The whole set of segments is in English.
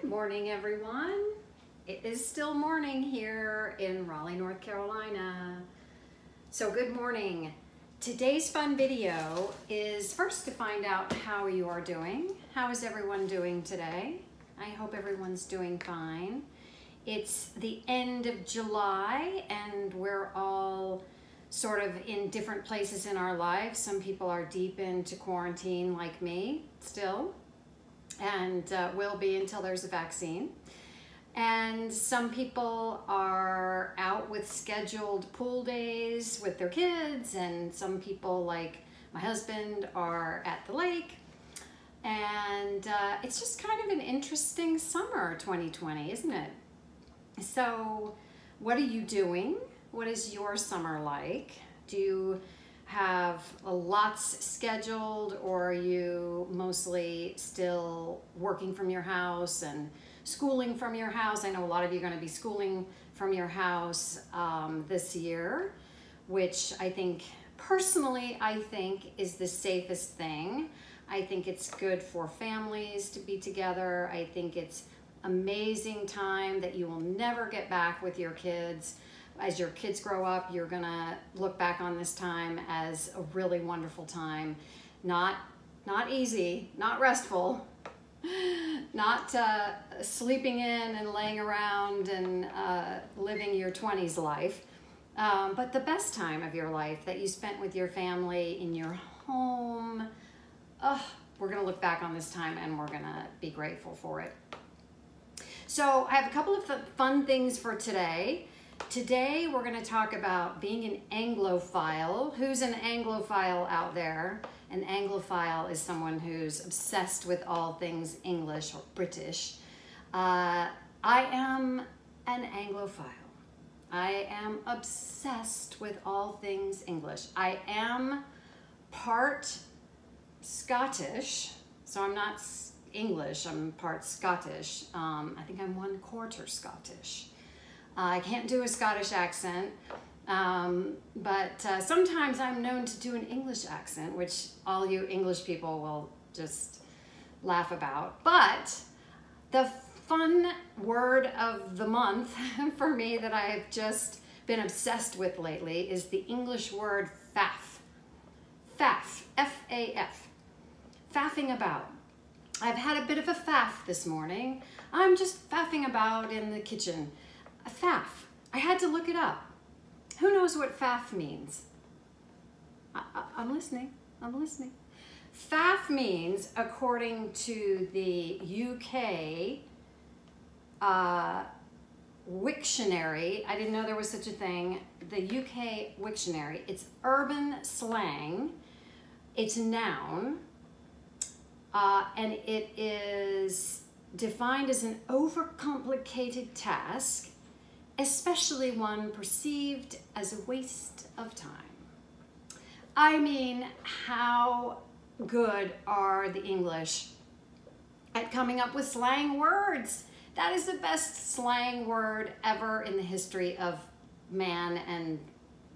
morning, everyone. It is still morning here in Raleigh, North Carolina. So good morning. Today's fun video is first to find out how you are doing. How is everyone doing today? I hope everyone's doing fine. It's the end of July and we're all sort of in different places in our lives. Some people are deep into quarantine like me still, and will be until there's a vaccine. And some people are out with scheduled pool days with their kids, and some people, like my husband, are at the lake. And it's just kind of an interesting summer 2020, isn't it? So what are you doing? What is your summer like? Do you have lots scheduled, or are you mostly still working from your house and schooling from your house? I know a lot of you are going to be schooling from your house this year, which I think, personally, I think is the safest thing. I think it's good for families to be together. I think it's amazing time that you will never get back with your kids. As your kids grow up, you're gonna look back on this time as a really wonderful time. Not easy, not restful, not sleeping in and laying around and living your 20s life, but the best time of your life that you spent with your family in your home. We're gonna look back on this time and we're gonna be grateful for it. So I have a couple of fun things for today. Today we're going to talk about being an anglophile. Who's an anglophile out there? An anglophile is someone who's obsessed with all things English or British. I am an anglophile. I am obsessed with all things English. I am part Scottish, so I'm not English, I'm part Scottish. I think I'm 1/4 Scottish. I can't do a Scottish accent, but sometimes I'm known to do an English accent, which all you English people will just laugh about. But the fun word of the month for me that I've just been obsessed with lately is the English word faff. Faff, F-A-F. Faffing about. I've had a bit of a faff this morning. I'm just faffing about in the kitchen. A faff. I had to look it up. Who knows what faff means? I'm listening. I'm listening. Faff means, according to the UK Wiktionary, I didn't know there was such a thing, the UK Wiktionary, it's urban slang, it's a noun, and it is defined as an overcomplicated task, especially one perceived as a waste of time. I mean, how good are the English at coming up with slang words? That is the best slang word ever in the history of man and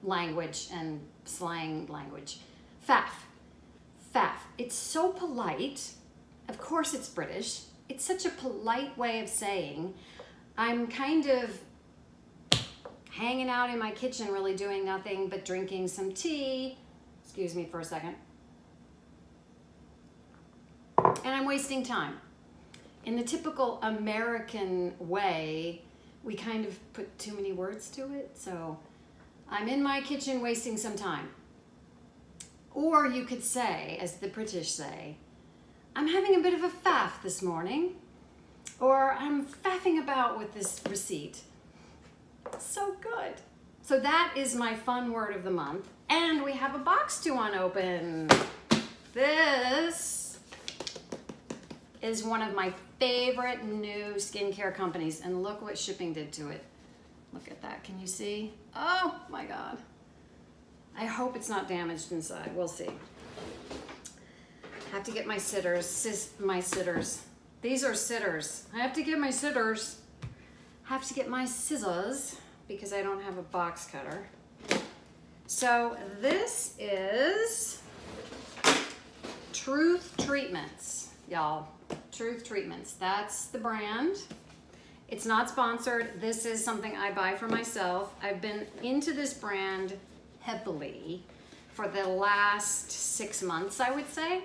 language and slang language. Faff. Faff. It's so polite. Of course it's British. It's such a polite way of saying, I'm kind of hanging out in my kitchen, really doing nothing but drinking some tea. Excuse me for a second. And I'm wasting time. In the typical American way, we kind of put too many words to it. So I'm in my kitchen wasting some time. Or you could say, as the British say, I'm having a bit of a faff this morning. Or I'm faffing about with this receipt. So good. So that is my fun word of the month. And we have a box to unopen. This is one of my favorite new skincare companies. And look what shipping did to it. Look at that. Can you see? Oh my God. I hope it's not damaged inside. We'll see. I have to get my sitters. My sitters. These are sitters. I have to get my sitters. Have to get my scissors because I don't have a box cutter. So this is Truth Treatments, y'all. Truth Treatments. That's the brand. It's not sponsored. This is something I buy for myself. I've been into this brand heavily for the last 6 months, I would say.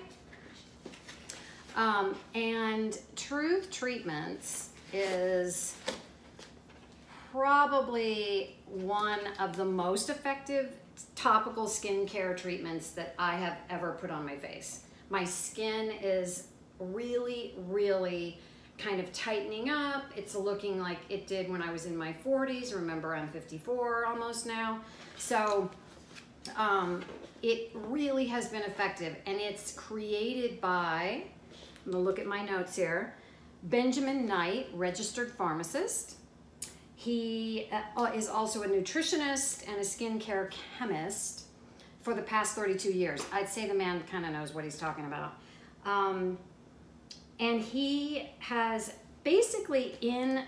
And Truth Treatments is probably one of the most effective topical skincare treatments that I have ever put on my face. My skin is really, really kind of tightening up. It's looking like it did when I was in my 40s. Remember, I'm 54 almost now. So it really has been effective, and it's created by, I'm gonna look at my notes here, Benjamin Knight, registered pharmacist. He is also a nutritionist and a skincare chemist for the past 32 years. I'd say the man kind of knows what he's talking about. And he has basically in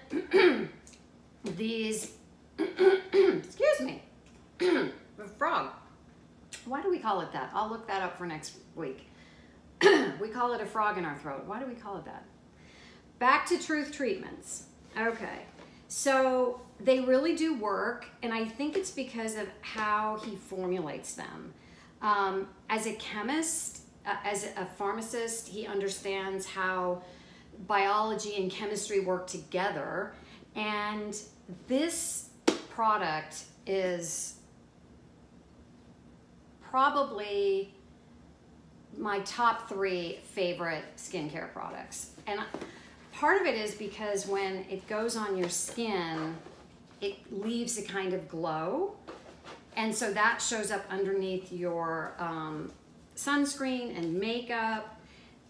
these, excuse me, a frog. Why do we call it that? I'll look that up for next week. We call it a frog in our throat. Why do we call it that? Back to Truth Treatments. Okay, so they really do work, and I think it's because of how he formulates them. As a chemist, as a pharmacist, he understands how biology and chemistry work together, and this product is probably my top 3 favorite skincare products. And part of it is because when it goes on your skin, it leaves a kind of glow, and so that shows up underneath your sunscreen and makeup,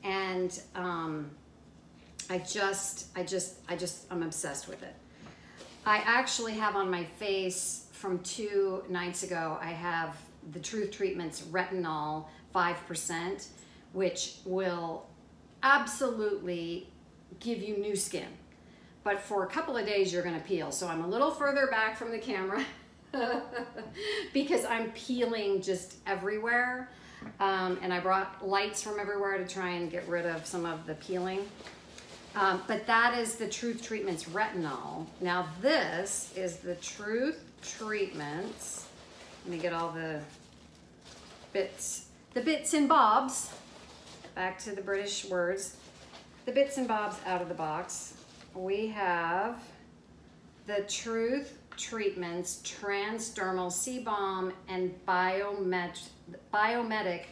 and I'm obsessed with it. I actually have on my face from 2 nights ago, I have the Truth Treatments Retinol 5%, which will absolutely give you new skin. But for a couple of days, you're gonna peel. So I'm a little further back from the camera because I'm peeling just everywhere. And I brought lights from everywhere to try and get rid of some of the peeling. But that is the Truth Treatments Retinol. Now this is the Truth Treatments. Let me get all the bits and bobs, back to the British words, the bits and bobs out of the box. We have the Truth Treatments Transdermal Sebum and Biomimetic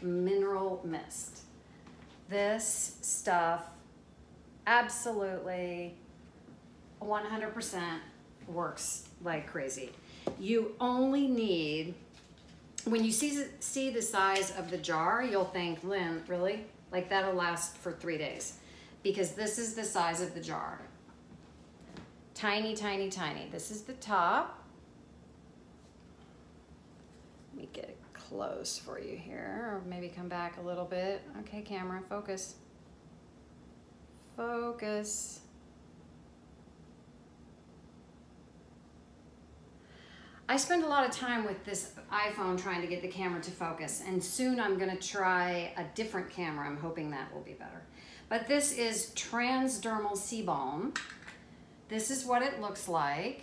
Mineral Mist. This stuff absolutely 100% works like crazy. You only need, when you see the size of the jar, you'll think, Lynn, really? Like that'll last for 3 days. Because this is the size of the jar. Tiny, tiny, tiny. This is the top. Let me get it close for you here, or maybe come back a little bit. Okay, camera, focus. Focus. I spend a lot of time with this iPhone trying to get the camera to focus, and soon I'm gonna try a different camera. I'm hoping that will be better. But this is Transdermal Sebum. This is what it looks like.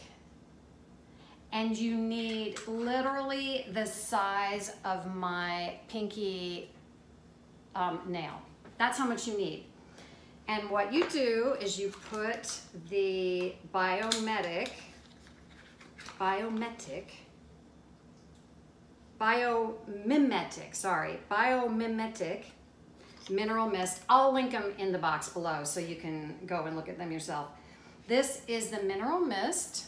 And you need literally the size of my pinky nail. That's how much you need. And what you do is you put the Biomimetic Mineral Mist. I'll link them in the box below so you can go and look at them yourself. This is the Mineral Mist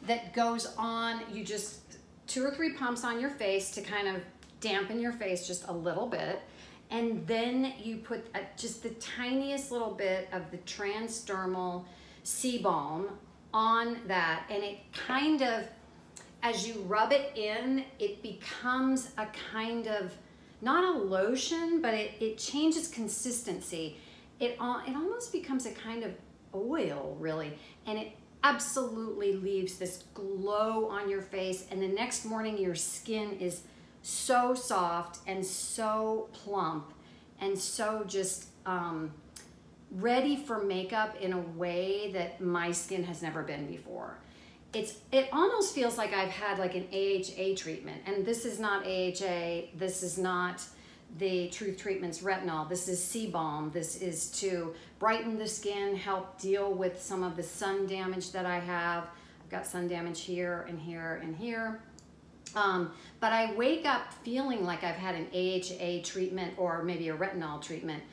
that goes on, you just 2 or 3 pumps on your face to kind of dampen your face just a little bit. And then you put just the tiniest little bit of the Transdermal Sebum on that, and it kind of, as you rub it in, it becomes a kind of, not a lotion, but it changes consistency. It almost becomes a kind of oil, really, and it absolutely leaves this glow on your face, and the next morning your skin is so soft and so plump and so just ready for makeup in a way that my skin has never been before. It almost feels like I've had like an AHA treatment, and this is not AHA, this is not the Truth Treatment's retinol, this is sebum. This is to brighten the skin, help deal with some of the sun damage that I have. I've got sun damage here and here and here. But I wake up feeling like I've had an AHA treatment or maybe a retinol treatment.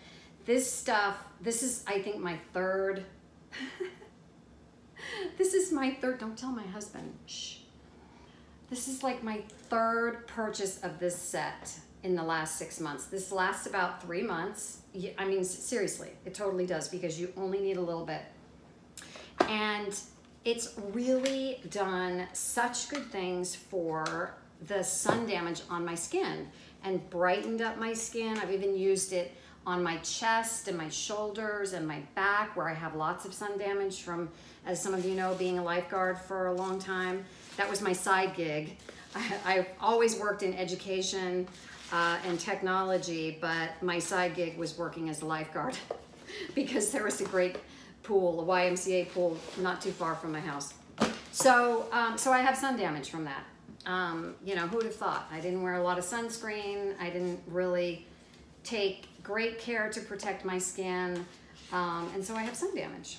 This stuff, this is, I think, my third, this is my third, don't tell my husband, shh. This is like my third purchase of this set in the last 6 months. This lasts about 3 months. I mean, seriously, it totally does, because you only need a little bit. And it's really done such good things for the sun damage on my skin and brightened up my skin. I've even used it on my chest and my shoulders and my back, where I have lots of sun damage from, as some of you know, being a lifeguard for a long time. That was my side gig. I've always worked in education and technology, but my side gig was working as a lifeguard because there was a great pool, a YMCA pool, not too far from my house. So, so I have sun damage from that. You know, who would have thought? I didn't wear a lot of sunscreen. I didn't really take great care to protect my skin. And so I have sun damage.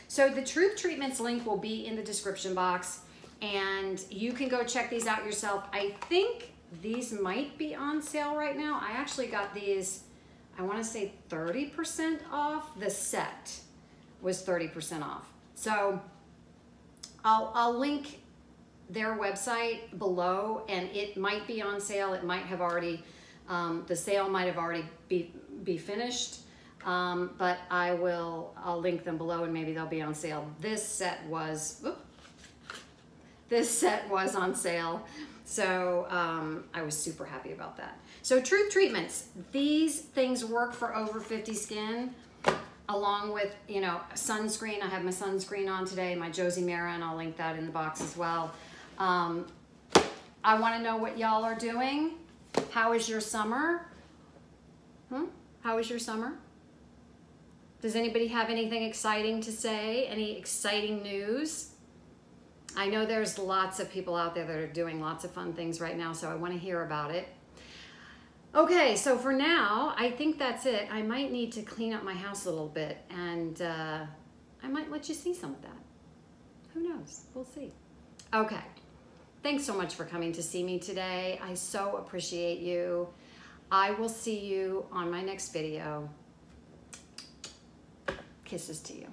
So the Truth Treatments link will be in the description box, and you can go check these out yourself. I think these might be on sale right now. I actually got these, I want to say 30% off. The set was 30% off. So I'll link their website below, and it might be on sale. It might have already, the sale might have already be finished, but I'll link them below, and maybe they'll be on sale. This set was on sale, so I was super happy about that. So Truth Treatments, these things work for over 50 skin, along with, you know, sunscreen. I have my sunscreen on today, my Josie Maran. I'll link that in the box as well. I want to know what y'all are doing. How is your summer? How is your summer? Does anybody have anything exciting to say? Any exciting news? I know there's lots of people out there that are doing lots of fun things right now, so I want to hear about it. Okay, so for now, I think that's it. I might need to clean up my house a little bit, and I might let you see some of that. Who knows? We'll see. Okay. Thanks so much for coming to see me today. I so appreciate you. I will see you on my next video. Kisses to you.